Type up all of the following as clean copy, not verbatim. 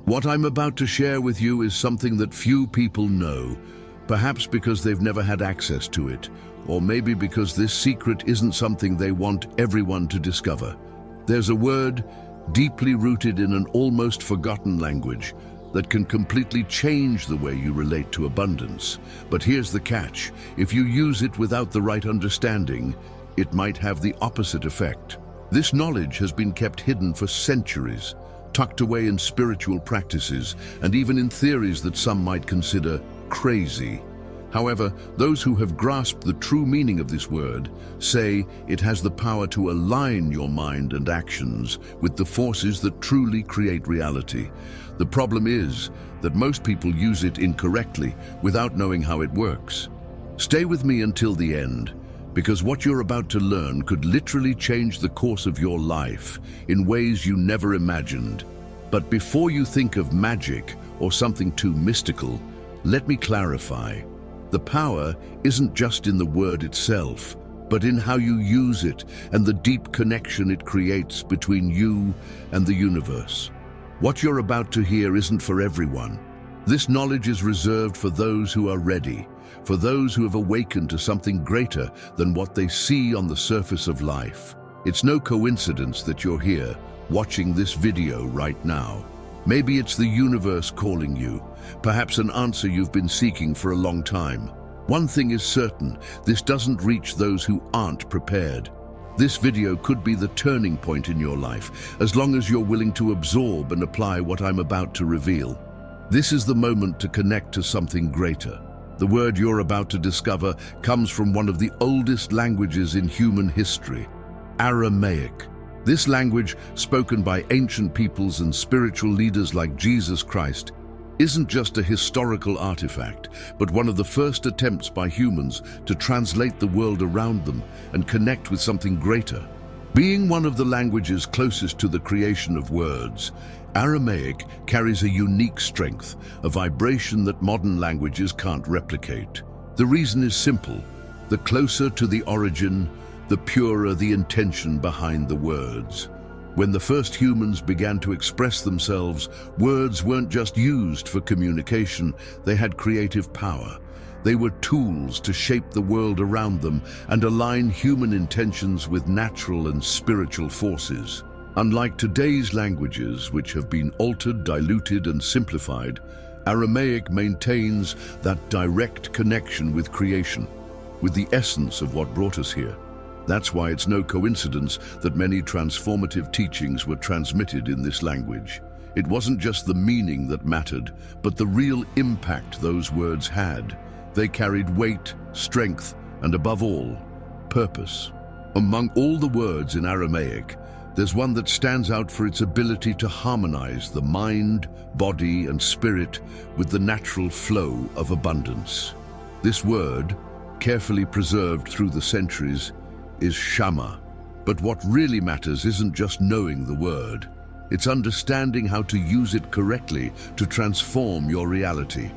What I'm about to share with you is something that few people know, perhaps because they've never had access to it, or maybe because this secret isn't something they want everyone to discover. There's a word deeply rooted in an almost forgotten language that can completely change the way you relate to abundance. But here's the catch: if you use it without the right understanding, it might have the opposite effect. This knowledge has been kept hidden for centuries, tucked away in spiritual practices and even in theories that some might consider crazy. However, those who have grasped the true meaning of this word say it has the power to align your mind and actions with the forces that truly create reality. The problem is that most people use it incorrectly without knowing how it works. Stay with me until the end, because what you're about to learn could literally change the course of your life in ways you never imagined. But before you think of magic or something too mystical, let me clarify. The power isn't just in the word itself, but in how you use it and the deep connection it creates between you and the universe. What you're about to hear isn't for everyone. This knowledge is reserved for those who are ready, for those who have awakened to something greater than what they see on the surface of life. It's no coincidence that you're here, watching this video right now. Maybe it's the universe calling you, perhaps an answer you've been seeking for a long time. One thing is certain: this doesn't reach those who aren't prepared. This video could be the turning point in your life, as long as you're willing to absorb and apply what I'm about to reveal. This is the moment to connect to something greater. The word you're about to discover comes from one of the oldest languages in human history, Aramaic. This language, spoken by ancient peoples and spiritual leaders like Jesus Christ, isn't just a historical artifact, but one of the first attempts by humans to translate the world around them and connect with something greater. Being one of the languages closest to the creation of words, Aramaic carries a unique strength, a vibration that modern languages can't replicate. The reason is simple: the closer to the origin, the purer the intention behind the words. When the first humans began to express themselves, words weren't just used for communication, they had creative power. They were tools to shape the world around them and align human intentions with natural and spiritual forces. Unlike today's languages, which have been altered, diluted, and simplified, Aramaic maintains that direct connection with creation, with the essence of what brought us here. That's why it's no coincidence that many transformative teachings were transmitted in this language. It wasn't just the meaning that mattered, but the real impact those words had. They carried weight, strength, and above all, purpose. Among all the words in Aramaic, there's one that stands out for its ability to harmonize the mind, body, and spirit with the natural flow of abundance. This word, carefully preserved through the centuries, is Shama. But what really matters isn't just knowing the word. It's understanding how to use it correctly to transform your reality.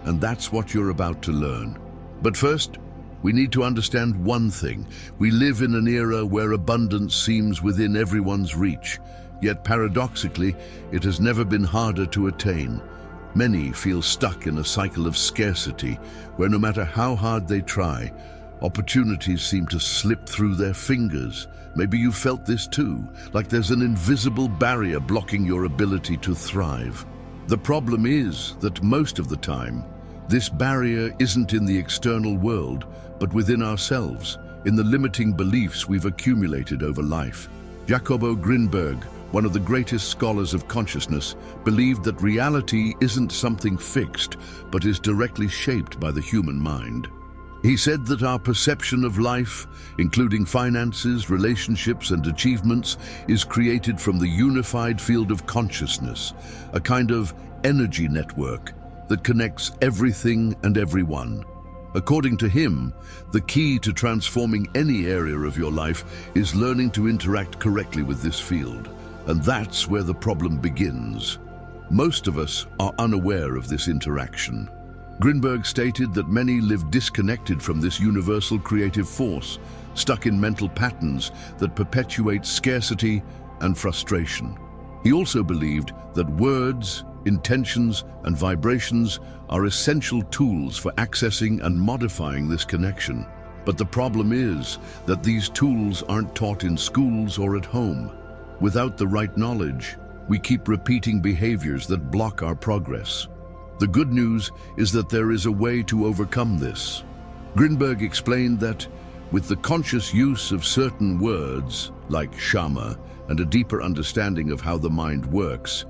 And that's what you're about to learn. But first, we need to understand one thing. We live in an era where abundance seems within everyone's reach, yet paradoxically, it has never been harder to attain. Many feel stuck in a cycle of scarcity, where no matter how hard they try, opportunities seem to slip through their fingers. Maybe you felt this too, like there's an invisible barrier blocking your ability to thrive. The problem is that most of the time, this barrier isn't in the external world, but within ourselves, in the limiting beliefs we've accumulated over life. Jacobo Grinberg, one of the greatest scholars of consciousness, believed that reality isn't something fixed, but is directly shaped by the human mind. He said that our perception of life, including finances, relationships, and achievements, is created from the unified field of consciousness, a kind of energy network that connects everything and everyone. According to him, the key to transforming any area of your life is learning to interact correctly with this field. And that's where the problem begins. Most of us are unaware of this interaction. Grinberg stated that many live disconnected from this universal creative force, stuck in mental patterns that perpetuate scarcity and frustration. He also believed that words, Intentions and vibrations are essential tools for accessing and modifying this connection. But the problem is that these tools aren't taught in schools or at home. Without the right knowledge, we keep repeating behaviors that block our progress. The good news is that there is a way to overcome this. Grinberg explained that with the conscious use of certain words, like Shama, and a deeper understanding of how the mind works,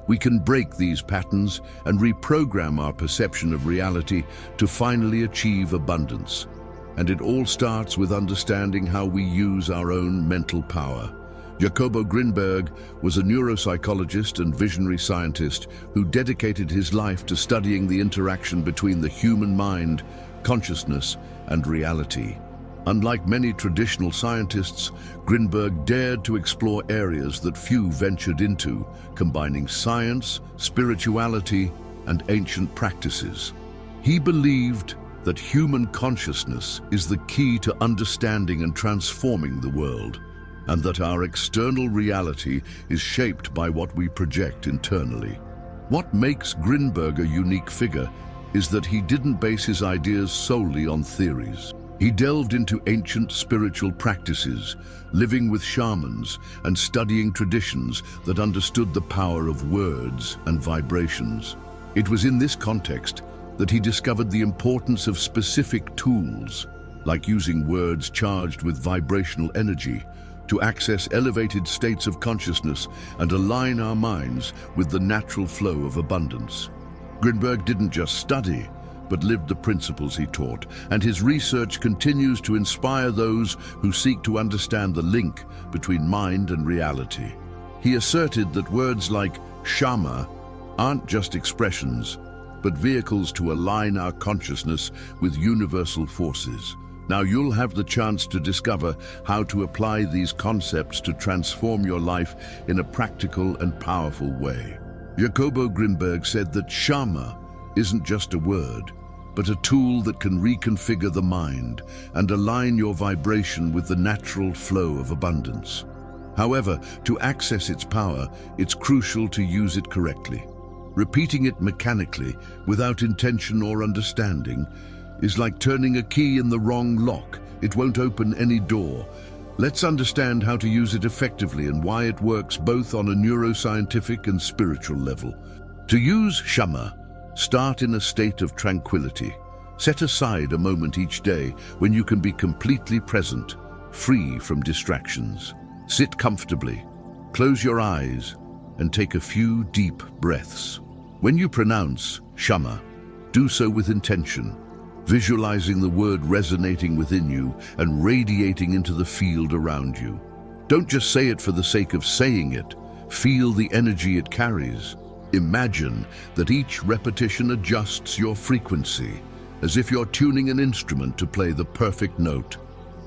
we can break these patterns and reprogram our perception of reality to finally achieve abundance. And it all starts with understanding how we use our own mental power. Jacobo Grinberg was a neuropsychologist and visionary scientist who dedicated his life to studying the interaction between the human mind, consciousness, and reality. Unlike many traditional scientists, Grinberg dared to explore areas that few ventured into, combining science, spirituality, and ancient practices. He believed that human consciousness is the key to understanding and transforming the world, and that our external reality is shaped by what we project internally. What makes Grinberg a unique figure is that he didn't base his ideas solely on theories. He delved into ancient spiritual practices, living with shamans and studying traditions that understood the power of words and vibrations. It was in this context that he discovered the importance of specific tools, like using words charged with vibrational energy, to access elevated states of consciousness and align our minds with the natural flow of abundance. Grinberg didn't just study, but lived the principles he taught, and his research continues to inspire those who seek to understand the link between mind and reality. He asserted that words like Shama aren't just expressions, but vehicles to align our consciousness with universal forces. Now you'll have the chance to discover how to apply these concepts to transform your life in a practical and powerful way. Jacobo Grinberg said that Shama isn't just a word, but a tool that can reconfigure the mind and align your vibration with the natural flow of abundance. However, to access its power, it's crucial to use it correctly. Repeating it mechanically, without intention or understanding, is like turning a key in the wrong lock. It won't open any door. Let's understand how to use it effectively and why it works both on a neuroscientific and spiritual level. To use Shama, start in a state of tranquility. Set aside a moment each day when you can be completely present, free from distractions. Sit comfortably, close your eyes, and take a few deep breaths. When you pronounce Shama, do so with intention, visualizing the word resonating within you and radiating into the field around you. Don't just say it for the sake of saying it. Feel the energy it carries. Imagine that each repetition adjusts your frequency, as if you're tuning an instrument to play the perfect note.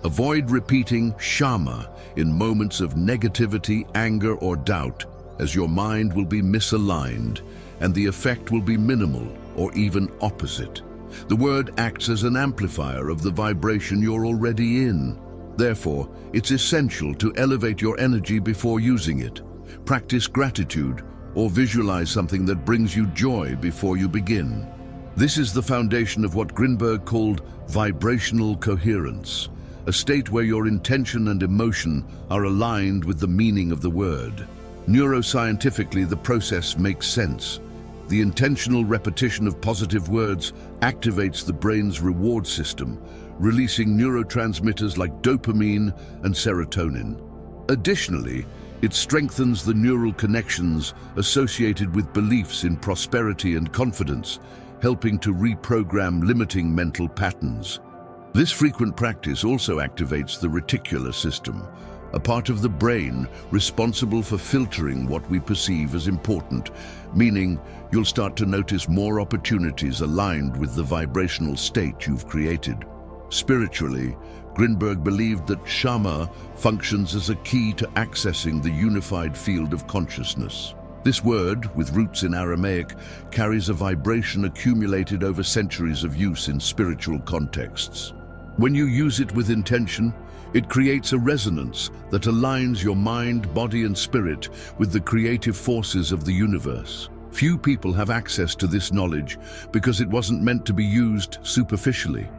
Avoid repeating Shama in moments of negativity, anger, or doubt, as your mind will be misaligned and the effect will be minimal or even opposite. The word acts as an amplifier of the vibration you're already in. Therefore, it's essential to elevate your energy before using it. Practice gratitude or visualize something that brings you joy before you begin. This is the foundation of what Grinberg called vibrational coherence, a state where your intention and emotion are aligned with the meaning of the word. Neuroscientifically, the process makes sense. The intentional repetition of positive words activates the brain's reward system, releasing neurotransmitters like dopamine and serotonin. Additionally, it strengthens the neural connections associated with beliefs in prosperity and confidence, helping to reprogram limiting mental patterns. This frequent practice also activates the reticular system, a part of the brain responsible for filtering what we perceive as important, meaning you'll start to notice more opportunities aligned with the vibrational state you've created. Spiritually, Grinberg believed that Shama functions as a key to accessing the unified field of consciousness. This word, with roots in Aramaic, carries a vibration accumulated over centuries of use in spiritual contexts. When you use it with intention, it creates a resonance that aligns your mind, body, and spirit with the creative forces of the universe. Few people have access to this knowledge because it wasn't meant to be used superficially.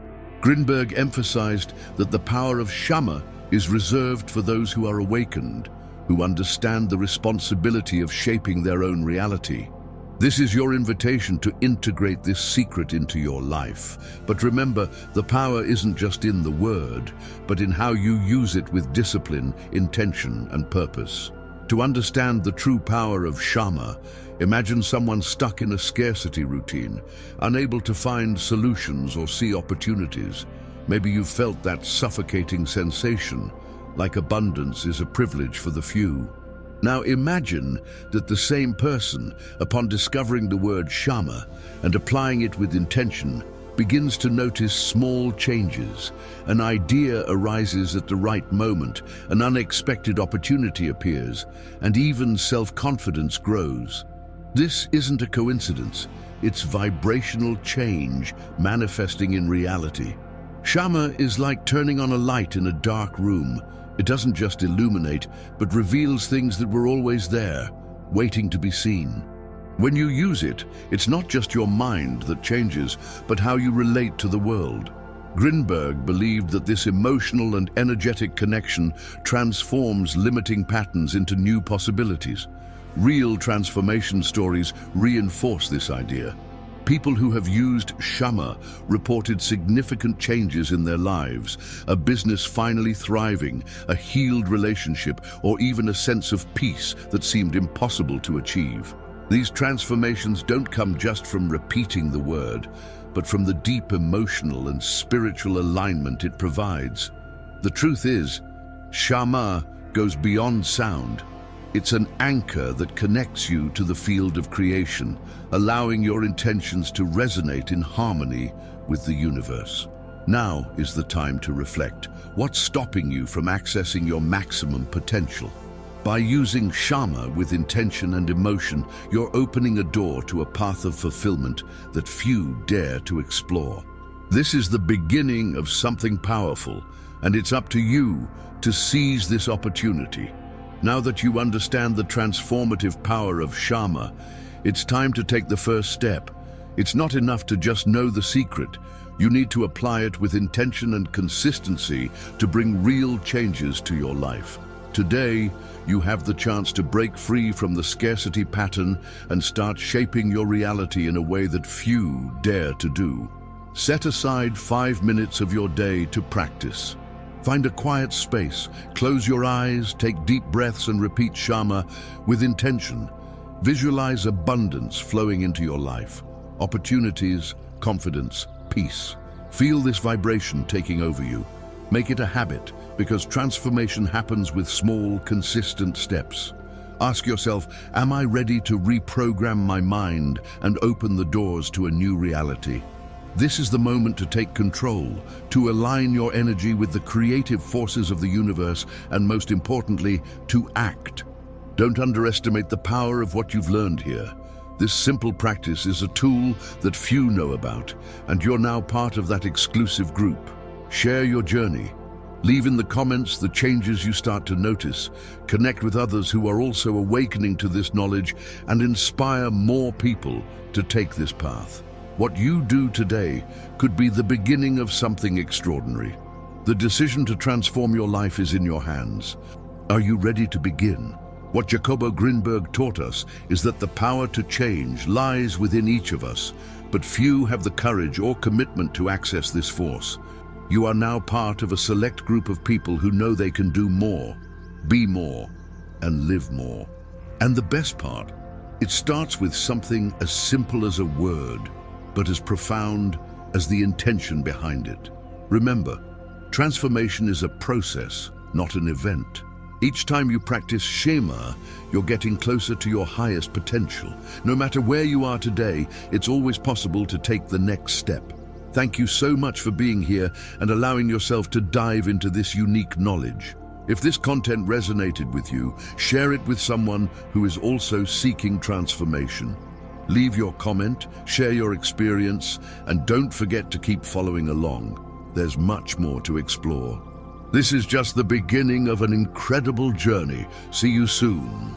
Grinberg emphasized that the power of Shama is reserved for those who are awakened, who understand the responsibility of shaping their own reality. This is your invitation to integrate this secret into your life. But remember, the power isn't just in the word, but in how you use it with discipline, intention, and purpose. To understand the true power of Shama, imagine someone stuck in a scarcity routine, unable to find solutions or see opportunities. Maybe you've felt that suffocating sensation, like abundance is a privilege for the few. Now imagine that the same person, upon discovering the word Shama and applying it with intention, begins to notice small changes. An idea arises at the right moment, an unexpected opportunity appears, and even self-confidence grows. This isn't a coincidence, it's vibrational change manifesting in reality. Shama is like turning on a light in a dark room. It doesn't just illuminate, but reveals things that were always there, waiting to be seen. When you use it, it's not just your mind that changes, but how you relate to the world. Grinberg believed that this emotional and energetic connection transforms limiting patterns into new possibilities. Real transformation stories reinforce this idea. People who have used Shama reported significant changes in their lives, a business finally thriving, a healed relationship, or even a sense of peace that seemed impossible to achieve. These transformations don't come just from repeating the word, but from the deep emotional and spiritual alignment it provides. The truth is, Shama goes beyond sound. It's an anchor that connects you to the field of creation, allowing your intentions to resonate in harmony with the universe. Now is the time to reflect. What's stopping you from accessing your maximum potential? By using Shama with intention and emotion, you're opening a door to a path of fulfillment that few dare to explore. This is the beginning of something powerful, and it's up to you to seize this opportunity. Now that you understand the transformative power of Shama, it's time to take the first step. It's not enough to just know the secret. You need to apply it with intention and consistency to bring real changes to your life. Today, you have the chance to break free from the scarcity pattern and start shaping your reality in a way that few dare to do. Set aside 5 minutes of your day to practice. Find a quiet space, close your eyes, take deep breaths and repeat Shama with intention. Visualize abundance flowing into your life, opportunities, confidence, peace. Feel this vibration taking over you. Make it a habit, because transformation happens with small, consistent steps. Ask yourself, am I ready to reprogram my mind and open the doors to a new reality? This is the moment to take control, to align your energy with the creative forces of the universe, and most importantly, to act. Don't underestimate the power of what you've learned here. This simple practice is a tool that few know about, and you're now part of that exclusive group. Share your journey. Leave in the comments the changes you start to notice. Connect with others who are also awakening to this knowledge, and inspire more people to take this path. What you do today could be the beginning of something extraordinary. The decision to transform your life is in your hands. Are you ready to begin? What Jacobo Grinberg taught us is that the power to change lies within each of us, but few have the courage or commitment to access this force. You are now part of a select group of people who know they can do more, be more, and live more. And the best part, it starts with something as simple as a word, but as profound as the intention behind it. Remember, transformation is a process, not an event. Each time you practice Shama, you're getting closer to your highest potential. No matter where you are today, it's always possible to take the next step. Thank you so much for being here and allowing yourself to dive into this unique knowledge. If this content resonated with you, share it with someone who is also seeking transformation. Leave your comment, share your experience, and don't forget to keep following along. There's much more to explore. This is just the beginning of an incredible journey. See you soon.